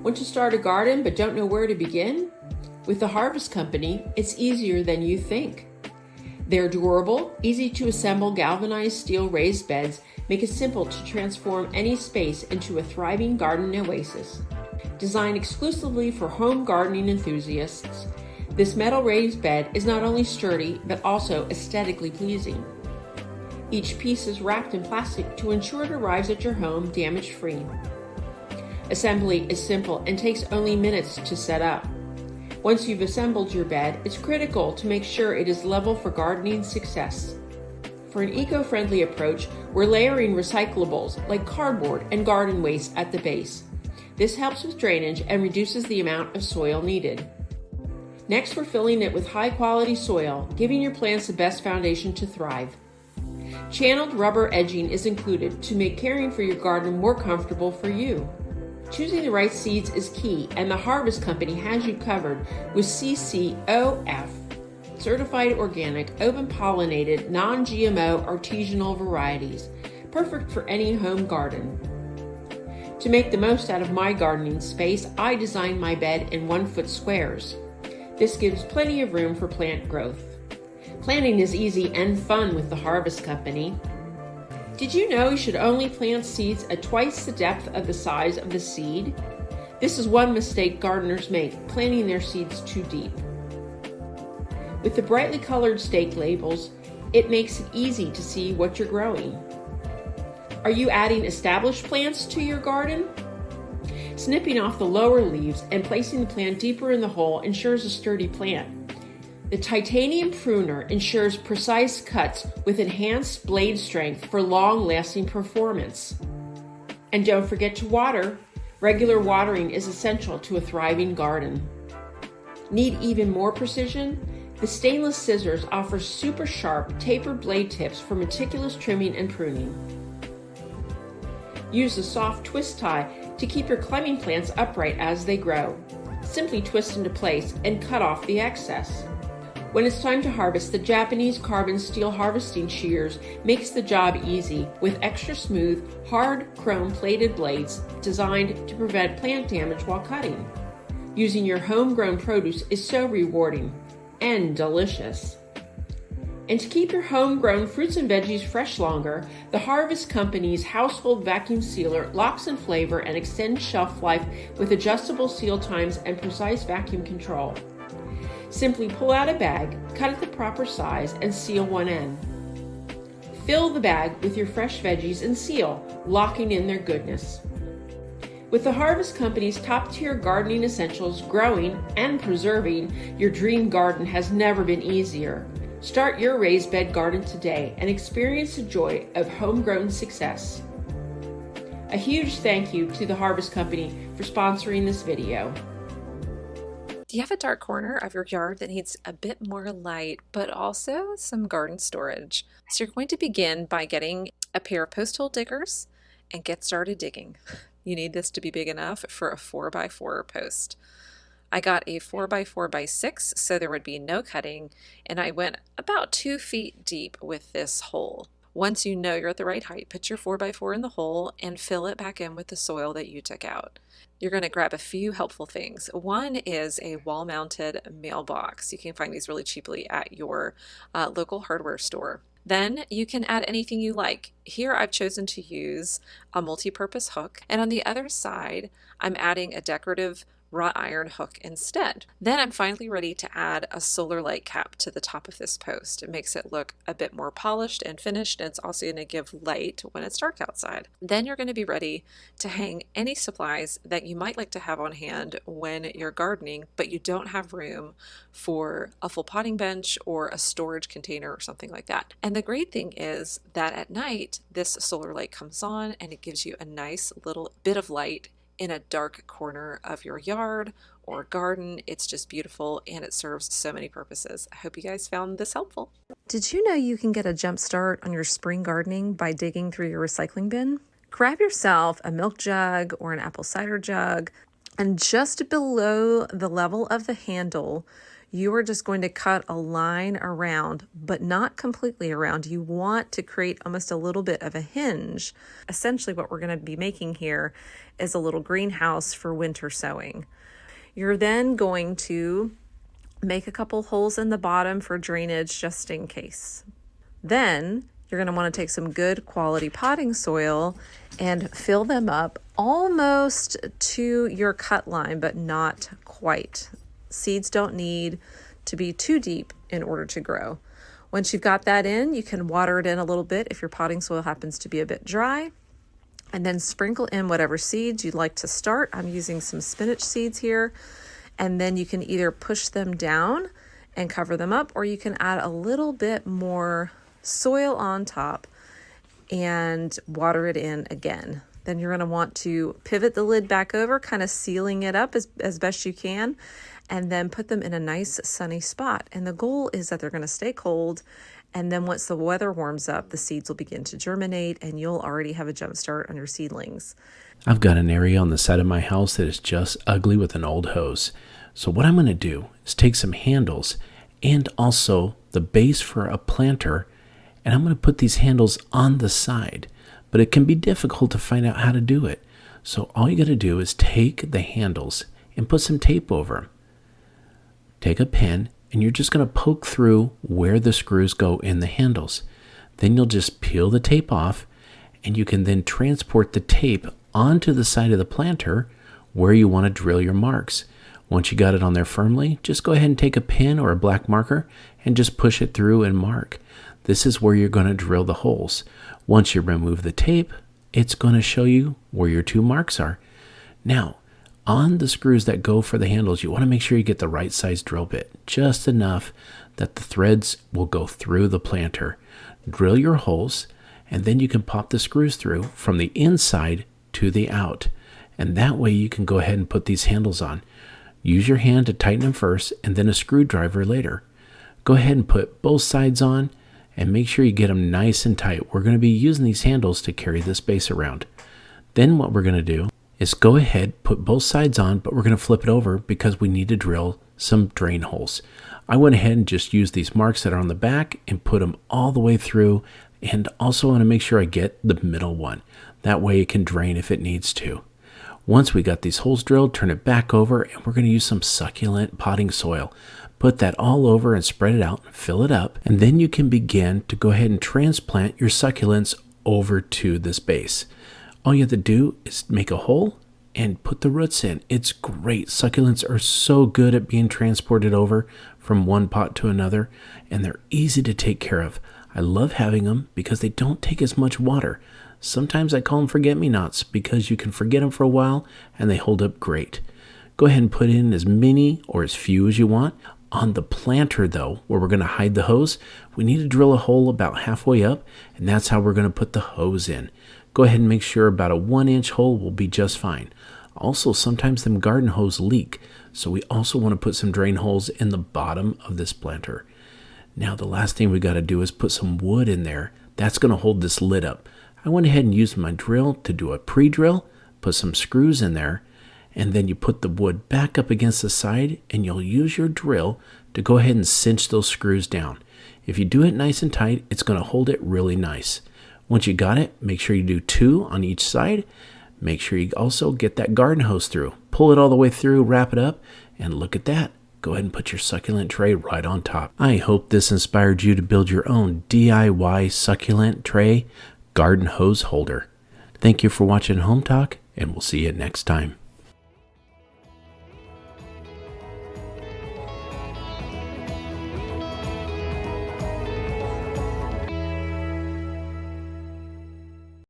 Want to start a garden but don't know where to begin? With the Harvest Company, it's easier than you think. Their durable, easy to assemble galvanized steel raised beds make it simple to transform any space into a thriving garden oasis. Designed exclusively for home gardening enthusiasts, this metal raised bed is not only sturdy but also aesthetically pleasing. Each piece is wrapped in plastic to ensure it arrives at your home damage-free. Assembly is simple and takes only minutes to set up. Once you've assembled your bed, it's critical to make sure it is level for gardening success. For an eco-friendly approach, we're layering recyclables like cardboard and garden waste at the base. This helps with drainage and reduces the amount of soil needed. Next, we're filling it with high-quality soil, giving your plants the best foundation to thrive. Channeled rubber edging is included to make caring for your garden more comfortable for you. Choosing the right seeds is key, and the Harvest Company has you covered with CCOF, certified organic, oven-pollinated, non-GMO artisanal varieties, perfect for any home garden. To make the most out of my gardening space, I designed my bed in 1-foot squares. This gives plenty of room for plant growth. Planting is easy and fun with the Harvest Company. Did you know you should only plant seeds at twice the depth of the size of the seed? This is one mistake gardeners make, planting their seeds too deep. With the brightly colored stake labels, it makes it easy to see what you're growing. Are you adding established plants to your garden? Snipping off the lower leaves and placing the plant deeper in the hole ensures a sturdy plant. The titanium pruner ensures precise cuts with enhanced blade strength for long-lasting performance. And don't forget to water. Regular watering is essential to a thriving garden. Need even more precision? The stainless scissors offer super sharp, tapered blade tips for meticulous trimming and pruning. Use a soft twist tie to keep your climbing plants upright as they grow. Simply twist into place and cut off the excess. When it's time to harvest, the Japanese carbon steel harvesting shears makes the job easy with extra smooth, hard chrome-plated blades designed to prevent plant damage while cutting. Using your homegrown produce is so rewarding and delicious. And to keep your homegrown fruits and veggies fresh longer, the Harvest Company's household vacuum sealer locks in flavor and extends shelf life with adjustable seal times and precise vacuum control. Simply pull out a bag, cut it the proper size, and seal one end. Fill the bag with your fresh veggies and seal, locking in their goodness. With the Harvest Company's top-tier gardening essentials, growing and preserving your dream garden has never been easier. Start your raised bed garden today and experience the joy of homegrown success. A huge thank you to the Harvest Company for sponsoring this video. Do you have a dark corner of your yard that needs a bit more light, but also some garden storage? So you're going to begin by getting a pair of post hole diggers and get started digging. You need this to be big enough for a 4x4 post. I got a 4x4x6 so there would be no cutting, and I went about 2 feet deep with this hole. Once you know you're at the right height, put your 4x4 in the hole and fill it back in with the soil that you took out. You're going to grab a few helpful things. One is a wall-mounted mailbox. You can find these really cheaply at your local hardware store. Then you can add anything you like. Here I've chosen to use a multi-purpose hook, and on the other side I'm adding a decorative wrought iron hook instead. Then I'm finally ready to add a solar light cap to the top of this post. It makes it look a bit more polished and finished, and it's also going to give light when it's dark outside. Then you're going to be ready to hang any supplies that you might like to have on hand when you're gardening, but you don't have room for a full potting bench or a storage container or something like that. And the great thing is that at night, this solar light comes on and it gives you a nice little bit of light in a dark corner of your yard or garden. It's just beautiful and it serves so many purposes. I hope you guys found this helpful. Did you know you can get a jump start on your spring gardening by digging through your recycling bin? Grab yourself a milk jug or an apple cider jug, and just below the level of the handle, you are just going to cut a line around, but not completely around. You want to create almost a little bit of a hinge. Essentially, what we're going to be making here is a little greenhouse for winter sowing. You're then going to make a couple holes in the bottom for drainage just in case. Then you're going to want to take some good quality potting soil and fill them up almost to your cut line, but not quite. Seeds don't need to be too deep in order to grow. Once you've got that in, you can water it in a little bit if your potting soil happens to be a bit dry, and then sprinkle in whatever seeds you'd like to start. I'm using some spinach seeds here, and then you can either push them down and cover them up, or you can add a little bit more soil on top and water it in again. Then you're going to want to pivot the lid back over, kind of sealing it up as best you can, and then put them in a nice sunny spot. And the goal is that they're going to stay cold, and then once the weather warms up, the seeds will begin to germinate and you'll already have a jump start on your seedlings. I've got an area on the side of my house that is just ugly with an old hose. So what I'm going to do is take some handles and also the base for a planter, and I'm going to put these handles on the side, but it can be difficult to find out how to do it. So all you got to do is take the handles and put some tape over them. Take a pin and you're just going to poke through where the screws go in the handles. Then you'll just peel the tape off, and you can then transport the tape onto the side of the planter where you want to drill your marks. Once you got it on there firmly, just go ahead and take a pin or a black marker and just push it through and mark. This is where you're going to drill the holes. Once you remove the tape, it's going to show you where your 2 marks are. Now, on the screws that go for the handles, you want to make sure you get the right size drill bit, just enough that the threads will go through the planter. Drill your holes, and then you can pop the screws through from the inside to the out. And that way you can go ahead and put these handles on. Use your hand to tighten them first, and then a screwdriver later. Go ahead and put both sides on, and make sure you get them nice and tight. We're going to be using these handles to carry this base around. Then what we're going to do is go ahead, put both sides on, but we're going to flip it over because we need to drill some drain holes. I went ahead and just used these marks that are on the back and put them all the way through, and also want to make sure I get the middle one. That way it can drain if it needs to. Once we got these holes drilled, turn it back over, and we're going to use some succulent potting soil. Put that all over and spread it out, fill it up, and then you can begin to go ahead and transplant your succulents over to this base. All you have to do is make a hole and put the roots in. It's great. Succulents are so good at being transported over from one pot to another, and they're easy to take care of. I love having them because they don't take as much water. Sometimes I call them forget-me-nots because you can forget them for a while and they hold up great. Go ahead and put in as many or as few as you want. On the planter though, where we're going to hide the hose, we need to drill a hole about halfway up, and that's how we're going to put the hose in. Go ahead and make sure about a 1-inch hole will be just fine. Also, sometimes them garden hose leak, so we also want to put some drain holes in the bottom of this planter. Now the last thing we got to do is put some wood in there. That's going to hold this lid up. I went ahead and used my drill to do a pre-drill, put some screws in there, and then you put the wood back up against the side, and you'll use your drill to go ahead and cinch those screws down. If you do it nice and tight, it's going to hold it really nice. Once you got it, make sure you do 2 on each side. Make sure you also get that garden hose through. Pull it all the way through, wrap it up, and look at that. Go ahead and put your succulent tray right on top. I hope this inspired you to build your own DIY succulent tray garden hose holder. Thank you for watching Home Talk, and we'll see you next time.